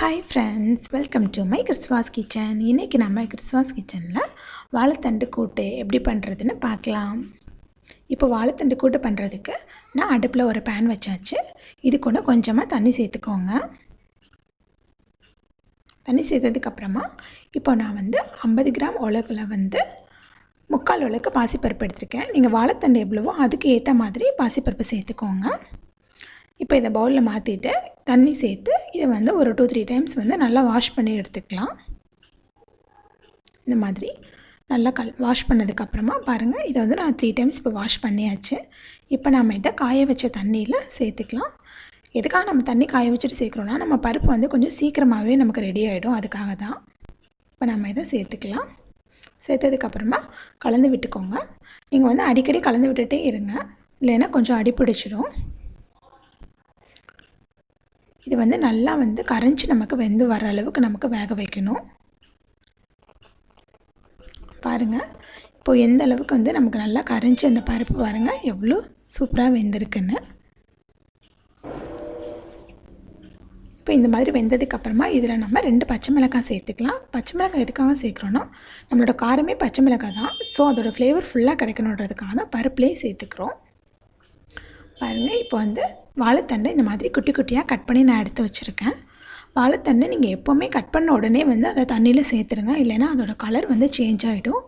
Hi friends, welcome to my Christmas kitchen. இன்னைக்கு நம்ம Christmas kitchenல வாழைத்தண்டு கூட்டு எப்படி பண்றதுன்னு பார்க்கலாம். இப்போ வாழைத்தண்டு கூட்டு பண்றதுக்கு நான் அடுப்புல ஒரு pan வச்சாச்சு. இது கூட கொஞ்சமா தண்ணி சேர்த்துக்கோங்க. தண்ணி சேர்த்ததுக்கு அப்புறமா இப்போ நான் 50 கிராம் உலக்குல முக்கால் உலக்கு பாசிப்பருப்பு எடுத்துர்க்கேன். நீங்க வாழைத்தண்டு எவ்வளவோ அதுக்கு ஏத்த மாதிரி பாசிப்பருப்பு சேர்த்துக்கோங்க. இப்போ இத பவுல்ல மாத்திட்டு தண்ணி சேர்த்து இத ஒரு 2-3 டைம்ஸ் நல்லா வாஷ் பண்ணி எடுத்துக்கலாம். இந்த மாதிரி நல்லா வாஷ் பண்ணதுக்கு அப்புறமா பாருங்க இத நான் 3 டைம்ஸ் இப்போ வாஷ் பண்ணியாச்சு. இப்போ நாம இத காய வச்ச தண்ணியில சேர்த்துக்கலாம். எதுக்காக நம்ம தண்ணி காய வச்சிட்டு சேர்க்கறோம்னா நம்ம பருப்பு கொஞ்சம் சீக்கிரமாவே நமக்கு ரெடி ஆயிடும் அதுக்காக தான். இப்போ நாம இத சேர்த்துக்கலாம். சேர்த்ததுக்கு அப்புறமா கலந்து விட்டுக்கோங்க. நீங்க அடிக்கடி கலந்து விட்டுட்டே இருங்க. இல்லனா கொஞ்சம் அடி பிடிச்சிடும். இது நல்லா கரஞ்சு நமக்கு வெந்து வர அளவுக்கு நமக்கு வேக வைக்கணும். பாருங்க இப்போ எந்த அளவுக்கு நமக்கு நல்லா கரஞ்சு அந்த பருப்பு பாருங்க எவ்வளவு சூப்பரா வெந்திருக்குன்னு. இப்போ இந்த மாதிரி வெந்ததுக்கு அப்புறமா இதல நம்ம 2 பச்சை மிளகாய் சேர்த்துக்கலாம். பச்சை மிளகாய் எதுக்காக சேர்க்கறோம்னா நம்மளோட காரமே பச்சை மிளகாய் தான். சோ அதோட ஃப்ளேவர் ஃபுல்லா கிடைக்கணும்ன்றதுக்காக தான் பருப்புலயே சேர்த்துக்கறோம். பாருங்க இப்போ வாழைத்தண்டை இந்த மாதிரி குட்டி குட்டியா கட் பண்ணி நான் எடுத்து வச்சிருக்கேன். வாழைத்தண்டை நீங்க எப்பவுமே கட் பண்ண உடனே அத தண்ணில சேர்த்துருங்க. இல்லனா அதோட கலர் சேஞ்ச் ஆயிடும்.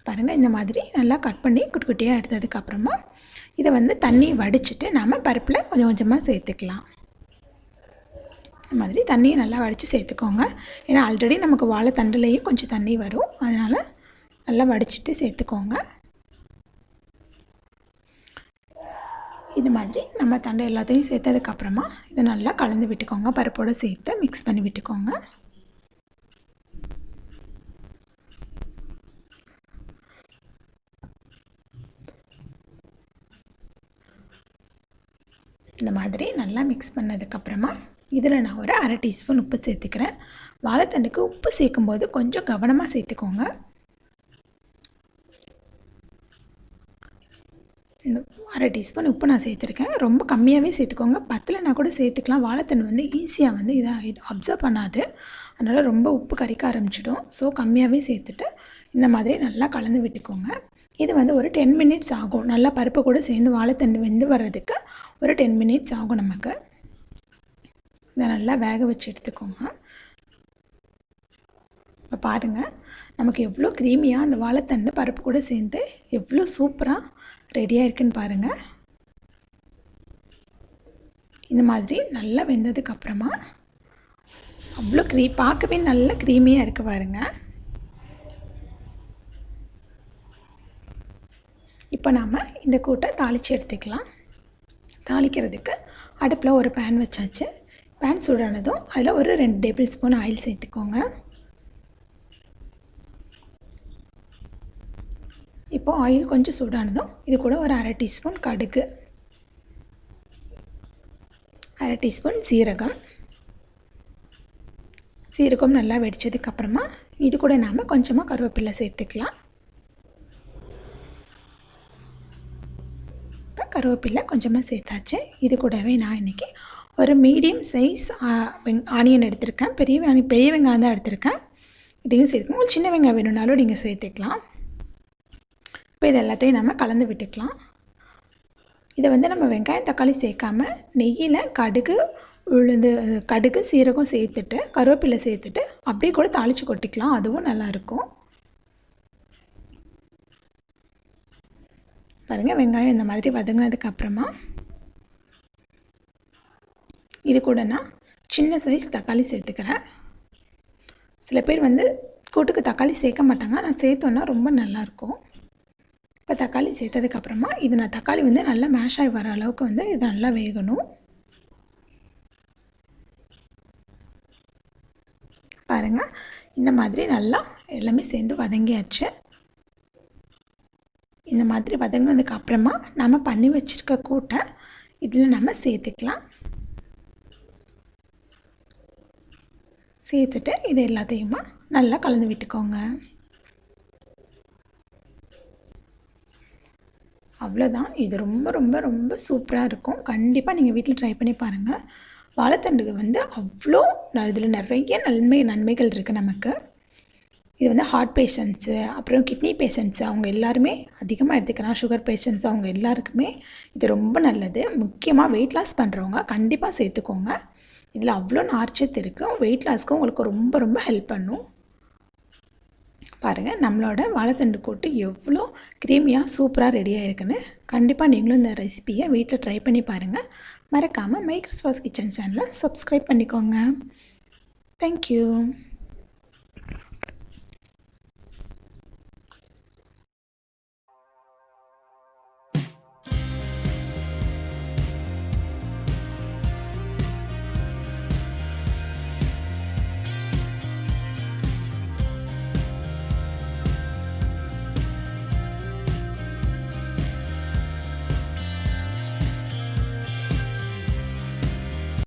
பாருங்க இந்த மாதிரி நல்லா கட் பண்ணி குட்டி குட்டியா எடுத்ததுக்கு அப்புறமா இத தண்ணி வடிச்சிட்டு நாம பருப்புல கொஞ்சம் கொஞ்சமா சேர்த்துக்கலாம். இந்த மாதிரி தண்ணியை நல்லா வடிச்சு சேர்த்துக்கோங்க. ஏன்னா ஆல்ரெடி நமக்கு வாழைத்தண்டுலயே கொஞ்சம் தண்ணி வரும். அதனால நல்லா வடிச்சிட்டு சேர்த்துக்கோங்க. இது மாதிரி நம்ம தண்டை எல்லாத்தையும் சேர்த்ததுக்கு அப்புறமா இத நல்லா கலந்து விட்டுக்கோங்க. பருப்போட சேர்த்து mix பண்ணி விட்டுக்கோங்க. இந்த மாதிரி நல்லா mix பண்ணதுக்கு அப்புறமா இதல நான் ஒரு 1/2 டீஸ்பூன் உப்பு சேர்த்துக்கிறேன். வாழைத்தண்டுக்கு உப்பு சேர்க்கும்போது கொஞ்சம் கவனமா சேர்த்துக்கோங்க. 1/2 டீஸ்பூன் உப்பு நான் சேர்த்திருக்கேன். ரொம்ப கம்மியாவே சேர்த்துக்கோங்க. பத்தலனா கூட சேர்த்துக்கலாம். வாழைத்தண்டு ஈஸியா இத அப்சர்வ் பண்ணாது. அதனால ரொம்ப உப்பு கரிக்க ஆரம்பிச்சிடும். சோ கம்மியாவே சேர்த்துட்டு இந்த மாதிரி நல்லா கலந்து விட்டுக்கோங்க. இது ஒரு 10 மினிட்ஸ் ஆகும். நல்லா பருப்பு கூட சேர்ந்து வாழைத்தண்டு வெந்து வரதுக்கு ஒரு 10 மினிட்ஸ் ஆகும் நமக்கு. இத நல்லா வேக வச்சு எடுத்துக்கோங்க. இப்ப பாருங்க நமக்கு எவ்வளவு கிரீமியா அந்த வாழைத்தண்டு பருப்பு கூட சேர்ந்து எவ்வளவு சூப்பரா ரெடியா இருக்குன்னு பாருங்க. இந்த மாதிரி நல்லா வெந்ததுக்கு அப்புறமா அவ்வளவு பார்க்கவே நல்ல கிரீமியா இருக்கு பாருங்க. இப்போ நாம இந்த கூட்டை தாளிச்சு எடுத்துக்கலாம். தாளிக்கிறதுக்கு அடுப்புல ஒரு pan வச்சாச்சு. pan சூடானதும் அதுல ஒரு 2 டேபிள் ஸ்பூன் ஆயில் சேர்த்துக்கோங்க. இப்போ ஆயில் கொஞ்சம் சூடானதும் இது கூட ஒரு 1/2 டீஸ்பூன் கடுகு, 1/2 டீஸ்பூன் சீரகம். சீரகம் நல்லா வெடிச்சதுக்கு அப்புறமா இது கூட நாம கொஞ்சமா கருவேப்பிலை சேர்த்துக்கலாம். கருவேப்பிலை கொஞ்சமா சேர்த்தாச்சு. இது கூடவே நான் இன்னைக்கு ஒரு மீடியம் சைஸ் ஆனியன் எடுத்துர்க்கேன். பெரிய வெங்காயம் தான் எடுத்துர்க்கேன். இதையும் சேர்த்துக்கோங்க. உங்களுக்கு சின்ன வெங்காயம் வேணும்னாலும் நீங்க சேர்த்துக்கலாம். இப்போ இத எல்லாத்தையும் நாம கலந்து விட்டுக்கலாம். இத நம்ம வெங்காயம் தக்காளி சேர்க்காம நெய்யில கடுகு சீரகம் சேர்த்துட்டு கருவேப்பிலை சேர்த்துட்டு அப்படியே கூட தாளிச்சு கொட்டிக்கலாம். அதுவும் நல்லா இருக்கும். பாருங்க வெங்காயம் இந்த மாதிரி வதங்கினதுக்கு அப்புறமா இது கூட நான் சின்ன சைஸ் தக்காளி சேர்த்துக்கிறேன். சில பேர் கூட்டுக்கு தக்காளி சேர்க்க மாட்டாங்க. நான் சேர்த்தோம்னா ரொம்ப நல்லா இருக்கும். இப்போ தக்காளி சேர்த்ததுக்கு அப்புறமா இது நான் தக்காளி நல்லா மேஷ் ஆகி வர அளவுக்கு இது நல்லா வேகணும். பாருங்க இந்த மாதிரி நல்லா எல்லாமே சேர்ந்து வதங்கியாச்சு. இந்த மாதிரி வதங்கினதுக்கு அப்புறமா நாம பண்ணி வச்சிருக்க கூட்டை இதுல நாம சேர்த்துக்கலாம். சேர்த்துட்டு இது எல்லாத்தையும் நல்லா கலந்து விட்டுக்கோங்க. அவ்வளவுதான். இது ரொம்ப ரொம்ப ரொம்ப சூப்பரா இருக்கும். கண்டிப்பா நீங்க வீட்ல ட்ரை பண்ணி பாருங்க. வாழைத்தண்டுக்கு வந்து அவ்வளோ இதில் நிறைய நன்மைகள் இருக்குது நமக்கு. இது வந்து ஹார்ட் பேஷண்ட்ஸு, அப்புறம் கிட்னி பேஷண்ட்ஸு அவங்க எல்லாருமே அதிகமாக எடுத்துக்கலாம். சுகர் பேஷண்ட்ஸ் அவங்க எல்லாருக்குமே இது ரொம்ப நல்லது. முக்கியமாக வெயிட் லாஸ் பண்ணுறவங்க கண்டிப்பாக சேர்த்துக்கோங்க. இதில் அவ்வளோ நார்ச்சத்து இருக்குது. வெயிட் லாஸ்க்கு உங்களுக்கு ரொம்ப ரொம்ப ஹெல்ப் பண்ணும். பாருங்கள், நம்மளோட வாழைத்தண்டு கூட்டு எவ்வளோ க்ரீமியாக சூப்பராக ரெடியாக இருக்குன்னு. கண்டிப்பாக நீங்களும் இந்த ரெசிபியை வீட்டில் ட்ரை பண்ணி பாருங்கள். மறக்காமல் மை கிறிஸ்வாஸ் கிச்சன் சேனலை சப்ஸ்கிரைப் பண்ணிக்கோங்க. தேங்க்யூ.